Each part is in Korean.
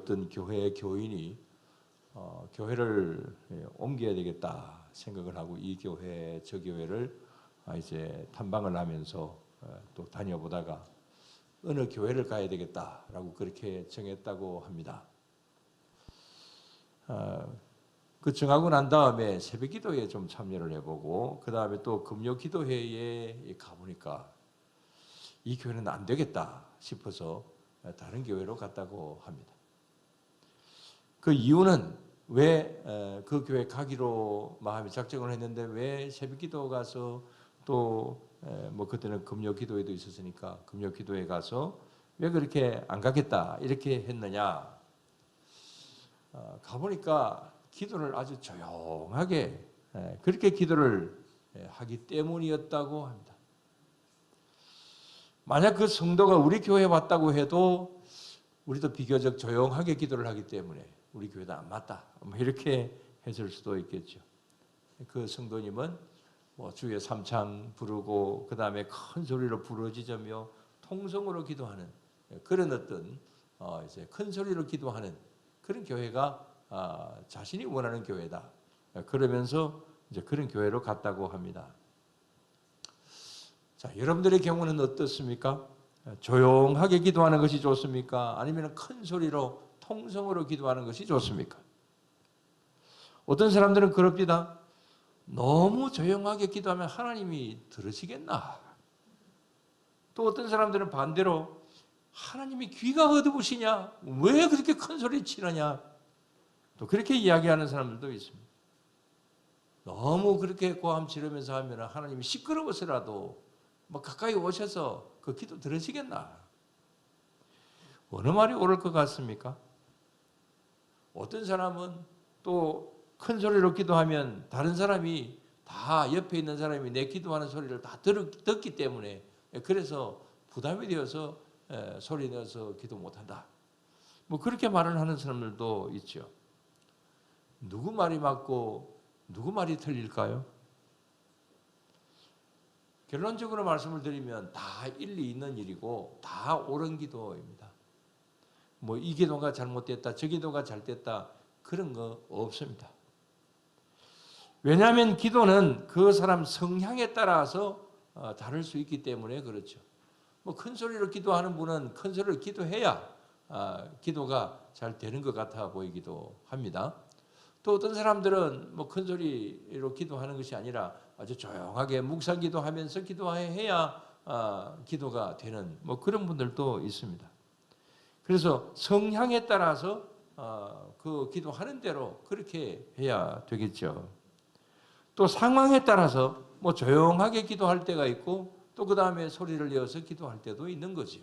어떤 교회 교인이 교회를 옮겨야 되겠다 생각을 하고 이 교회 저 교회를 이제 탐방을 하면서 또 다녀보다가 어느 교회를 가야 되겠다라고 그렇게 정했다고 합니다. 그 정하고 난 다음에 새벽 기도회에 좀 참여를 해보고 그 다음에 또 금요 기도회에 가보니까 이 교회는 안 되겠다 싶어서 다른 교회로 갔다고 합니다. 그 이유는 왜 그 교회 가기로 마음이 작정을 했는데 왜 새벽 기도 가서 또 뭐 그때는 금요 기도회도 있었으니까 금요 기도회 가서 왜 그렇게 안 가겠다 이렇게 했느냐? 가보니까 기도를 아주 조용하게 그렇게 기도를 하기 때문이었다고 합니다. 만약 그 성도가 우리 교회에 왔다고 해도 우리도 비교적 조용하게 기도를 하기 때문에 우리 교회도 안 맞다. 뭐 이렇게 했을 수도 있겠죠. 그 성도님은 뭐 주의 삼창 부르고 그 다음에 큰 소리로 부르짖으며 통성으로 기도하는 그런 어떤 이제 큰 소리로 기도하는 그런 교회가 자신이 원하는 교회다. 그러면서 이제 그런 교회로 갔다고 합니다. 자, 여러분들의 경우는 어떻습니까? 조용하게 기도하는 것이 좋습니까? 아니면 큰 소리로 통성으로 기도하는 것이 좋습니까? 어떤 사람들은 그럽니다. 너무 조용하게 기도하면 하나님이 들으시겠나? 또 어떤 사람들은 반대로 하나님이 귀가 어두우시냐? 왜 그렇게 큰 소리 치느냐? 또 그렇게 이야기하는 사람들도 있습니다. 너무 그렇게 고함 지르면서 하면 하나님이 시끄러워서라도 뭐 가까이 오셔서 그 기도 들으시겠나? 어느 말이 옳을 것 같습니까? 어떤 사람은 또 큰 소리로 기도하면 다른 사람이 다 옆에 있는 사람이 내 기도하는 소리를 다 듣기 때문에 그래서 부담이 되어서 소리 내서 기도 못한다. 뭐 그렇게 말을 하는 사람들도 있죠. 누구 말이 맞고 누구 말이 틀릴까요? 결론적으로 말씀을 드리면 다 일리 있는 일이고 다 옳은 기도입니다. 뭐 이 기도가 잘못됐다, 저 기도가 잘됐다 그런 거 없습니다. 왜냐하면 기도는 그 사람 성향에 따라서 다를 수 있기 때문에 그렇죠. 뭐 큰 소리로 기도하는 분은 큰 소리로 기도해야 기도가 잘 되는 것 같아 보이기도 합니다. 또 어떤 사람들은 뭐 큰 소리로 기도하는 것이 아니라 아주 조용하게 묵상 기도하면서 기도해야 기도가 되는 뭐 그런 분들도 있습니다. 그래서 성향에 따라서 그 기도하는 대로 그렇게 해야 되겠죠. 또 상황에 따라서 뭐 조용하게 기도할 때가 있고 또 그 다음에 소리를 내어서 기도할 때도 있는 거죠.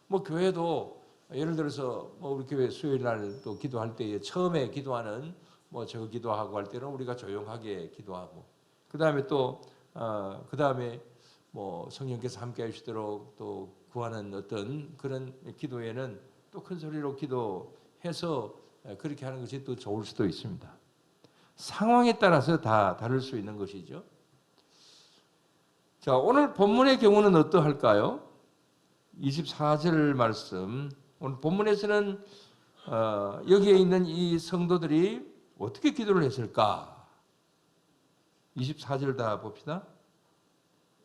뭐 교회도 예를 들어서 뭐 우리 교회 수요일 날 또 기도할 때에 처음에 기도하는 뭐 저거 기도하고 할 때는 우리가 조용하게 기도하고 그 다음에 또 그 다음에 뭐 성령께서 함께 해주시도록 또 구하는 어떤 그런 기도에는 또 큰 소리로 기도해서 그렇게 하는 것이 또 좋을 수도 있습니다. 상황에 따라서 다 다를 수 있는 것이죠. 자, 오늘 본문의 경우는 어떠할까요? 24절 말씀. 오늘 본문에서는 여기에 있는 이 성도들이 어떻게 기도를 했을까? 24절 다 봅시다.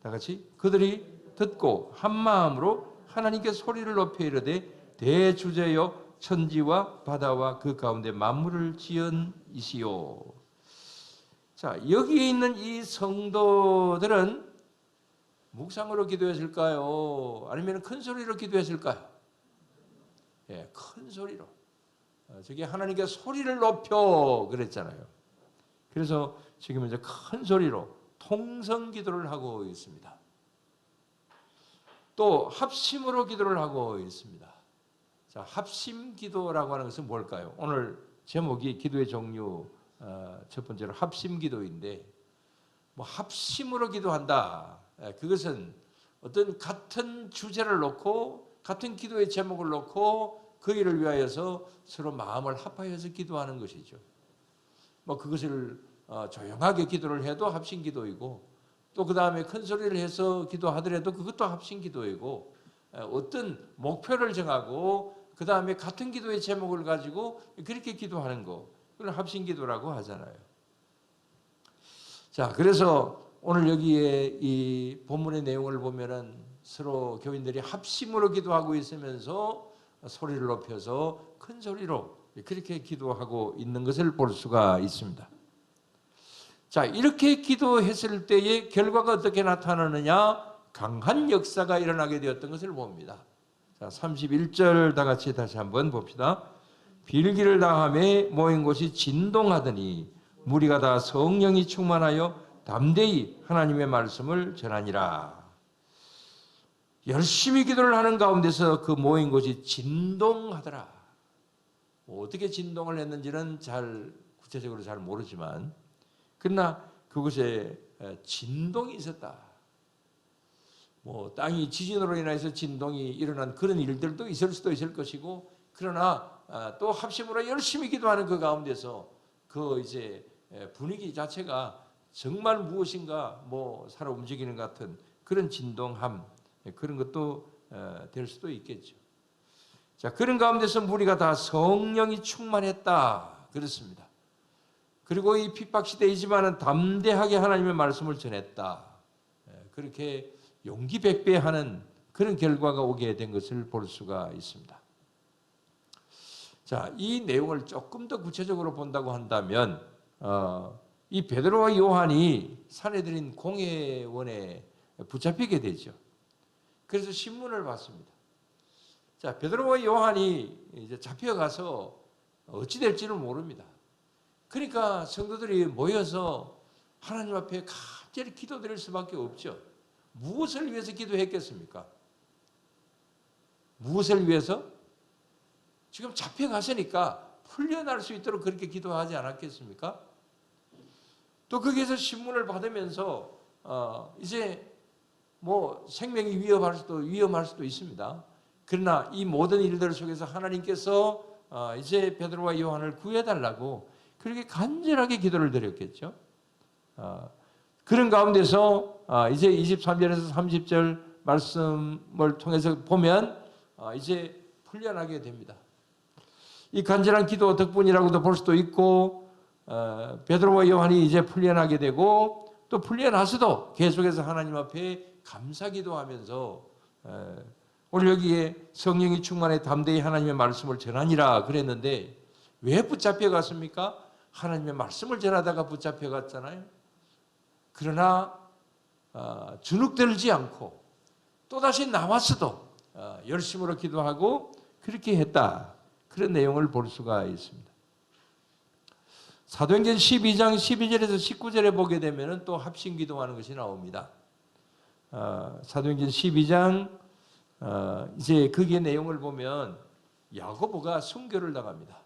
다 같이. 그들이 듣고 한 마음으로 하나님께 소리를 높여 이르되 대주제여 천지와 바다와 그 가운데 만물을 지은 이시요. 자, 여기에 있는 이 성도들은 묵상으로 기도했을까요? 아니면 큰 소리로 기도했을까요? 예, 큰 소리로. 저기 하나님께 소리를 높여 그랬잖아요. 그래서 지금 이제 큰 소리로 통성 기도를 하고 있습니다. 또 합심으로 기도를 하고 있습니다. 자, 합심 기도라고 하는 것은 뭘까요? 오늘 제목이 기도의 종류 첫 번째로 합심 기도인데 뭐 합심으로 기도한다. 그것은 어떤 같은 주제를 놓고 같은 기도의 제목을 놓고 그 일을 위하여서 서로 마음을 합하여서 기도하는 것이죠. 뭐 그것을 조용하게 기도를 해도 합심 기도이고 또 그 다음에 큰 소리를 해서 기도하더라도 그것도 합심 기도이고 어떤 목표를 정하고 그 다음에 같은 기도의 제목을 가지고 그렇게 기도하는 거, 그걸 합심기도라고 하잖아요. 자, 그래서 오늘 여기에 이 본문의 내용을 보면은 서로 교인들이 합심으로 기도하고 있으면서 소리를 높여서 큰 소리로 그렇게 기도하고 있는 것을 볼 수가 있습니다. 자, 이렇게 기도했을 때의 결과가 어떻게 나타나느냐? 강한 역사가 일어나게 되었던 것을 봅니다. 자, 31절 다 같이 다시 한번 봅시다. 빌기를 다함에 모인 곳이 진동하더니 무리가 다 성령이 충만하여 담대히 하나님의 말씀을 전하니라. 열심히 기도를 하는 가운데서 그 모인 곳이 진동하더라. 어떻게 진동을 했는지는 구체적으로 잘 모르지만, 그러나 그곳에 진동이 있었다. 땅이 지진으로 인해서 진동이 일어난 그런 일들도 있을 수도 있을 것이고, 그러나 또 합심으로 열심히 기도하는 그 가운데서 그 이제 분위기 자체가 정말 무엇인가 살아 움직이는 것 같은 그런 진동함, 그런 것도 될 수도 있겠죠. 자, 그런 가운데서 무리가 다 성령이 충만했다 그렇습니다. 그리고 이 핍박 시대이지만은 담대하게 하나님의 말씀을 전했다. 그렇게 용기 백배하는 그런 결과가 오게 된 것을 볼 수가 있습니다. 자, 이 내용을 조금 더 구체적으로 본다고 한다면 이 베드로와 요한이 사내들인 공회원에 붙잡히게 되죠. 그래서 신문을 받습니다. 자, 베드로와 요한이 이제 잡혀가서 어찌 될지는 모릅니다. 그러니까 성도들이 모여서 하나님 앞에 간절히 기도드릴 수밖에 없죠. 무엇을 위해서 기도했겠습니까? 무엇을 위해서? 지금 잡혀갔으니까 풀려날 수 있도록 그렇게 기도하지 않았겠습니까? 또 거기에서 신문을 받으면서 이제 생명이 위험할 수도 있습니다. 그러나 이 모든 일들 속에서 하나님께서 이제 베드로와 요한을 구해달라고 그렇게 간절하게 기도를 드렸겠죠. 그런 가운데서 이제 23절에서 30절 말씀을 통해서 보면 이제 풀려나게 됩니다. 이 간절한 기도 덕분이라고도 볼 수도 있고, 베드로와 요한이 이제 풀려나게 되고, 또 풀려나서도 계속해서 하나님 앞에 감사기도하면서 오늘 여기에 성령이 충만해 담대히 하나님의 말씀을 전하니라 그랬는데 왜 붙잡혀 갔습니까? 하나님의 말씀을 전하다가 붙잡혀 갔잖아요. 그러나 주눅들지 않고 또다시 나왔어도 열심으로 기도하고 그렇게 했다. 그런 내용을 볼 수가 있습니다. 사도행전 12장 12절에서 19절에 보게 되면 또 합심 기도하는 것이 나옵니다. 사도행전 12장 이제 거기에 내용을 보면 야고보가 순교를 당합니다.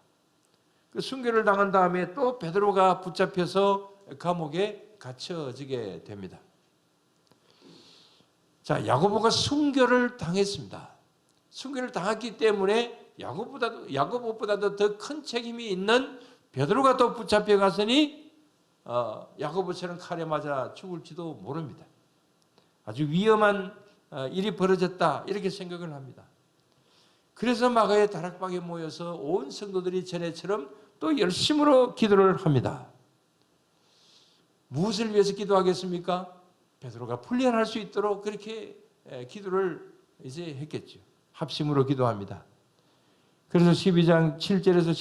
그 순교를 당한 다음에 또 베드로가 붙잡혀서 감옥에 갇혀지게 됩니다. 자, 야고보가 순교를 당했습니다. 순교를 당했기 때문에 야고보보다도 더 큰 책임이 있는 베드로가 또 붙잡혀 갔으니 야고보처럼 칼에 맞아 죽을지도 모릅니다. 아주 위험한 일이 벌어졌다 이렇게 생각을 합니다. 그래서 마가의 다락방에 모여서 온 성도들이 전에처럼 또 열심으로 기도를 합니다. 무엇을 위해서 기도하겠습니까? 베드로가 풀려날 수 있도록 그렇게 기도를 이제 했겠죠. 합심으로 기도합니다. 그래서 12장 7절에서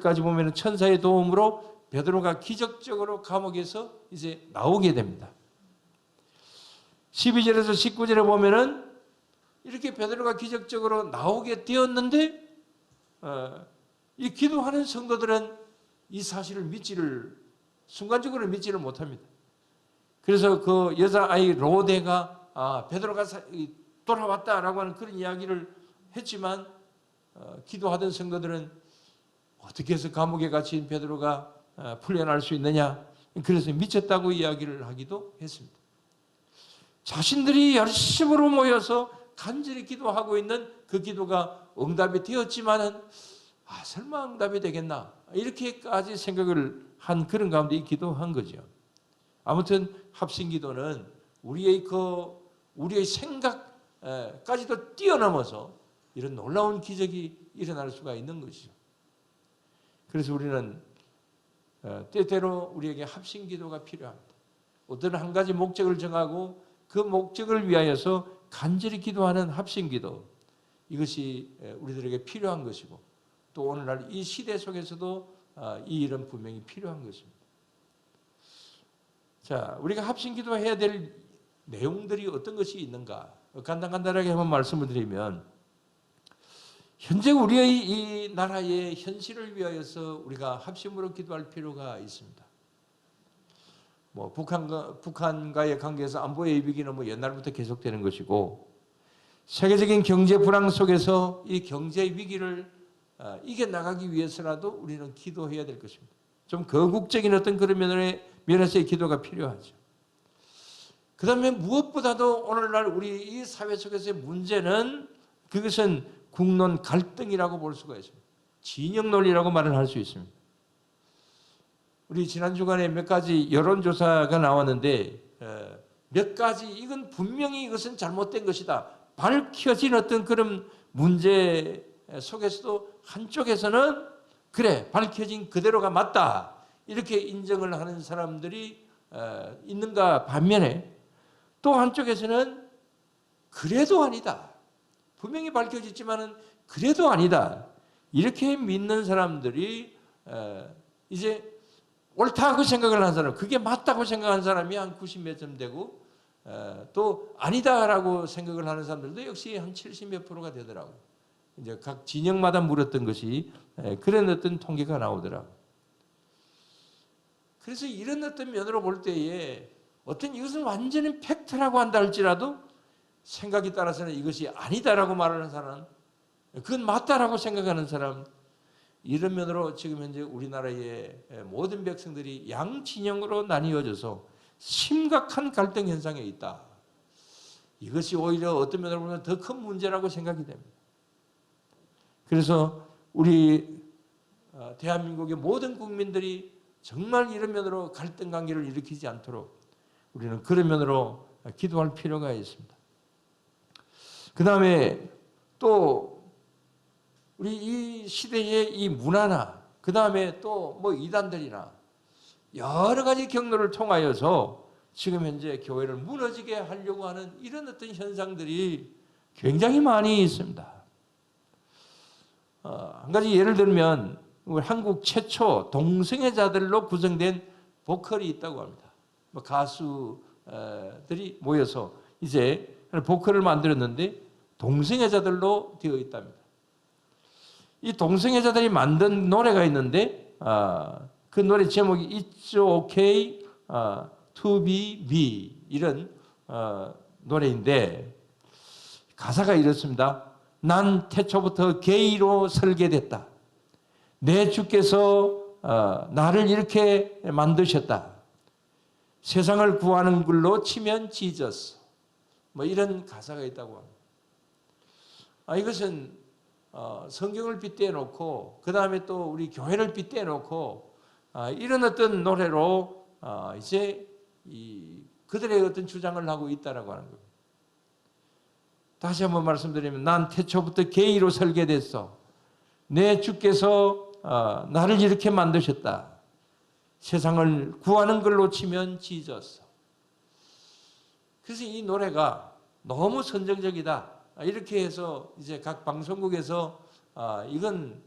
11절까지 보면 천사의 도움으로 베드로가 기적적으로 감옥에서 이제 나오게 됩니다. 12절에서 19절에 보면은 이렇게 베드로가 기적적으로 나오게 되었는데 이 기도하는 성도들은 이 사실을 순간적으로 믿지를 못합니다. 그래서 그 여자아이 로데가 베드로가 돌아왔다라고 하는 그런 이야기를 했지만 기도하던 성도들은 어떻게 해서 감옥에 갇힌 베드로가 풀려날 수 있느냐, 그래서 미쳤다고 이야기를 하기도 했습니다. 자신들이 열심으로 모여서 간절히 기도하고 있는 그 기도가 응답이 되었지만은 설마 응답이 되겠나 이렇게까지 생각을 한 그런 가운데 기도한 거죠. 아무튼 합심기도는 우리의 생각까지도 뛰어넘어서 이런 놀라운 기적이 일어날 수가 있는 것이죠. 그래서 우리는 때때로 우리에게 합심 기도가 필요합니다. 어떤 한 가지 목적을 정하고 그 목적을 위하여서 간절히 기도하는 합심 기도, 이것이 우리들에게 필요한 것이고 또 오늘날 이 시대 속에서도 이 일은 분명히 필요한 것입니다. 자, 우리가 합심 기도해야 될 내용들이 어떤 것이 있는가? 간단하게 한번 말씀을 드리면, 현재 우리의 이 나라의 현실을 위하여서 우리가 합심으로 기도할 필요가 있습니다. 뭐 북한과의 관계에서 안보의 위기는 뭐 옛날부터 계속되는 것이고, 세계적인 경제 불황 속에서 이 경제 위기를 이겨나가기 위해서라도 우리는 기도해야 될 것입니다. 좀 거국적인 어떤 그런 면에서의 기도가 필요하죠. 그 다음에 무엇보다도 오늘날 우리 이 사회 속에서의 문제는, 그것은 국론 갈등이라고 볼 수가 있습니다. 진영 논리라고 말을 할 수 있습니다. 우리 지난 주간에 몇 가지 여론조사가 나왔는데 몇 가지 이건 분명히 이것은 잘못된 것이다 밝혀진 어떤 그런 문제 속에서도 한쪽에서는 그래 밝혀진 그대로가 맞다 이렇게 인정을 하는 사람들이 있는가 반면에, 또 한쪽에서는 그래도 아니다, 분명히 밝혀졌지만은 그래도 아니다 이렇게 믿는 사람들이 이제 옳다고 생각을 한 사람, 그게 맞다고 생각한 사람이 한 90몇 점 되고 또 아니다라고 생각을 하는 사람들도 역시 한 70몇 %가 되더라고요. 이제 각 진영마다 물었던 것이 그런 어떤 통계가 나오더라고요. 그래서 이런 어떤 면으로 볼 때에 어떤 이것은 완전히 팩트라고 한다 할지라도 생각에 따라서는 이것이 아니다라고 말하는 사람, 그건 맞다라고 생각하는 사람, 이런 면으로 지금 현재 우리나라의 모든 백성들이 양진영으로 나뉘어져서 심각한 갈등 현상에 있다. 이것이 오히려 어떤 면으로 보면 더 큰 문제라고 생각이 됩니다. 그래서 우리 대한민국의 모든 국민들이 정말 이런 면으로 갈등 관계를 일으키지 않도록 우리는 그런 면으로 기도할 필요가 있습니다. 그 다음에 또 우리 이 시대의 이 문화나 그 다음에 또 뭐 이단들이나 여러 가지 경로를 통하여서 지금 현재 교회를 무너지게 하려고 하는 이런 어떤 현상들이 굉장히 많이 있습니다. 한 가지 예를 들면 우리 한국 최초 동성애자들로 구성된 보컬이 있다고 합니다. 가수들이 모여서 이제 보컬을 만들었는데 동성애자들로 되어 있답니다. 이 동성애자들이 만든 노래가 있는데 그 노래 제목이 It's Okay to be me 이런 노래인데 가사가 이렇습니다. 난 태초부터 게이로 설계됐다. 내 주께서 나를 이렇게 만드셨다. 세상을 구하는 글로 치면 지저스. 뭐 이런 가사가 있다고 합니다. 이것은 성경을 빗대어 놓고 그 다음에 또 우리 교회를 빗대어 놓고 이런 어떤 노래로 이제 그들의 어떤 주장을 하고 있다라고 하는 겁니다. 다시 한번 말씀드리면 난 태초부터 게이로 설계됐어. 내 주께서 나를 이렇게 만드셨다. 세상을 구하는 걸로 치면 지졌어. 그래서 이 노래가 너무 선정적이다. 이렇게 해서 이제 각 방송국에서 이건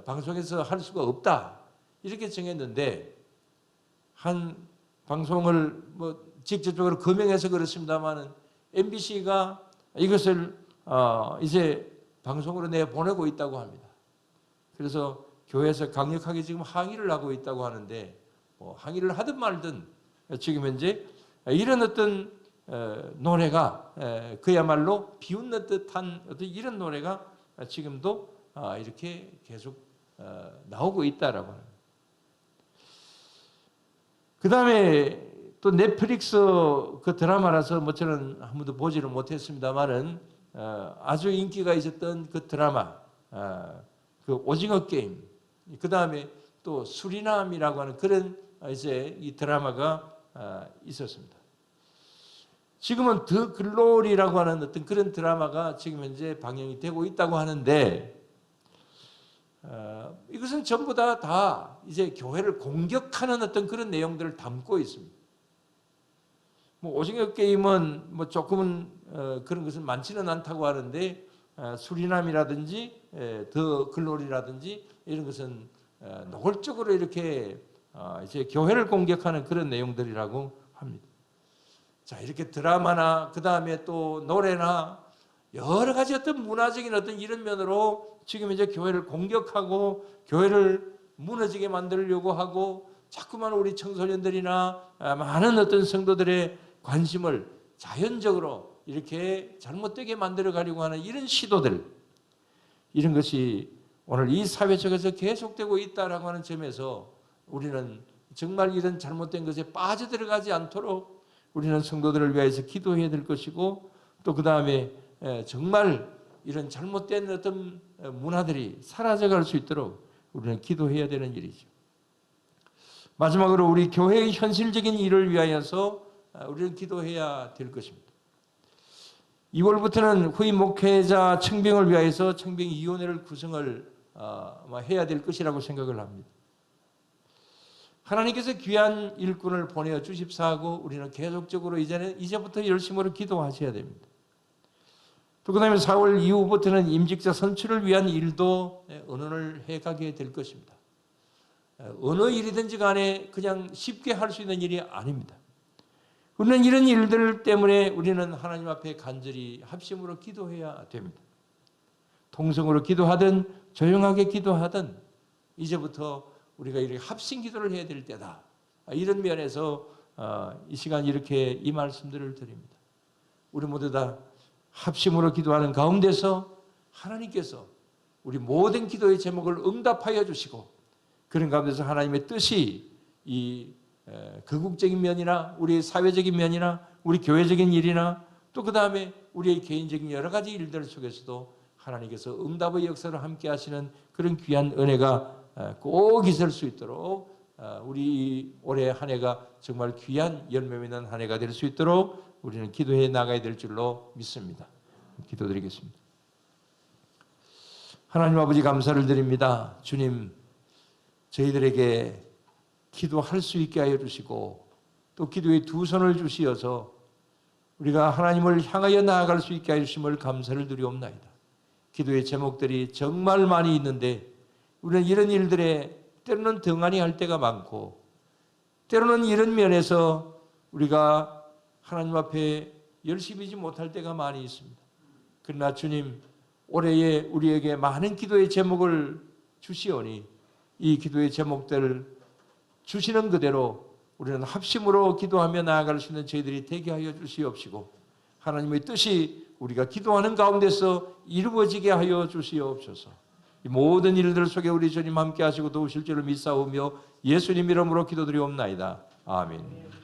방송에서 할 수가 없다. 이렇게 정했는데 한 방송을 뭐 직접적으로 거명해서 그렇습니다만은 MBC가 이것을 이제 방송으로 내보내고 있다고 합니다. 그래서 교회에서 강력하게 지금 항의를 하고 있다고 하는데 항의를 하든 말든 지금 현재 이런 어떤 노래가 그야말로 비웃는 듯한 어떤 이런 노래가 지금도 이렇게 계속 나오고 있다라고 합니다. 그 다음에 또 넷플릭스 그 드라마라서 뭐 저는 한 번도 보지를 못했습니다만은 아주 인기가 있었던 그 드라마 그 오징어 게임, 그 다음에 또 수리남이라고 하는 그런 이제 이 드라마가 있었습니다. 지금은 더 글로리라고 하는 어떤 그런 드라마가 지금 현재 방영이 되고 있다고 하는데 이것은 전부 다 이제 교회를 공격하는 어떤 그런 내용들을 담고 있습니다. 뭐 오징어 게임은 뭐 조금은 그런 것은 많지는 않다고 하는데 수리남이라든지 더 글로리라든지 이런 것은 노골적으로 이렇게 이제 교회를 공격하는 그런 내용들이라고 합니다. 자, 이렇게 드라마나 그 다음에 또 노래나 여러 가지 어떤 문화적인 어떤 이런 면으로 지금 이제 교회를 공격하고 교회를 무너지게 만들려고 하고 자꾸만 우리 청소년들이나 많은 어떤 성도들의 관심을 자연적으로 이렇게 잘못되게 만들어 가려고 하는 이런 시도들, 이런 것이 오늘 이 사회 속에서 계속되고 있다라고 하는 점에서 우리는 정말 이런 잘못된 것에 빠져들어가지 않도록 우리는 성도들을 위해서 기도해야 될 것이고, 또 그 다음에 정말 이런 잘못된 어떤 문화들이 사라져갈 수 있도록 우리는 기도해야 되는 일이죠. 마지막으로 우리 교회의 현실적인 일을 위하여서 우리는 기도해야 될 것입니다. 2월부터는 후임 목회자 청빙을 위하여서 청빙위원회를 구성을 해야 될 것이라고 생각을 합니다. 하나님께서 귀한 일꾼을 보내어 주십사하고 우리는 계속적으로 이제부터 열심으로 기도하셔야 됩니다. 또 그 다음에 4월 이후부터는 임직자 선출을 위한 일도 의논을 해가게 될 것입니다. 어느 일이든지 간에 그냥 쉽게 할 수 있는 일이 아닙니다. 우리는 이런 일들 때문에 우리는 하나님 앞에 간절히 합심으로 기도해야 됩니다. 통성으로 기도하든 조용하게 기도하든 이제부터 우리가 이렇게 합심 기도를 해야 될 때다. 이런 면에서 이 시간 이렇게 이 말씀들을 드립니다. 우리 모두 다 합심으로 기도하는 가운데서 하나님께서 우리 모든 기도의 제목을 응답하여 주시고, 그런 가운데서 하나님의 뜻이 이 거국적인 면이나 우리의 사회적인 면이나 우리 교회적인 일이나 또 그 다음에 우리의 개인적인 여러 가지 일들 속에서도 하나님께서 응답의 역사를 함께 하시는 그런 귀한 은혜가 꼭 있을 수 있도록 우리 올해 한 해가 정말 귀한 열매 맺는 한 해가 될 수 있도록 우리는 기도해 나가야 될 줄로 믿습니다. 기도드리겠습니다. 하나님 아버지, 감사를 드립니다. 주님, 저희들에게 기도할 수 있게 하여 주시고 또 기도에 두 손을 주시어서 우리가 하나님을 향하여 나아갈 수 있게 하여 주심을 감사를 드리옵나이다. 기도의 제목들이 정말 많이 있는데 우리는 이런 일들에 때로는 등한히 할 때가 많고, 때로는 이런 면에서 우리가 하나님 앞에 열심히지 못할 때가 많이 있습니다. 그러나 주님, 올해에 우리에게 많은 기도의 제목을 주시오니 이 기도의 제목들을 주시는 그대로 우리는 합심으로 기도하며 나아갈 수 있는 저희들이 되게 하여 주시옵시고, 하나님의 뜻이 우리가 기도하는 가운데서 이루어지게 하여 주시옵소서. 이 모든 일들 속에 우리 주님 함께 하시고 도우실 줄을 믿사오며 예수님 이름으로 기도드리옵나이다. 아멘.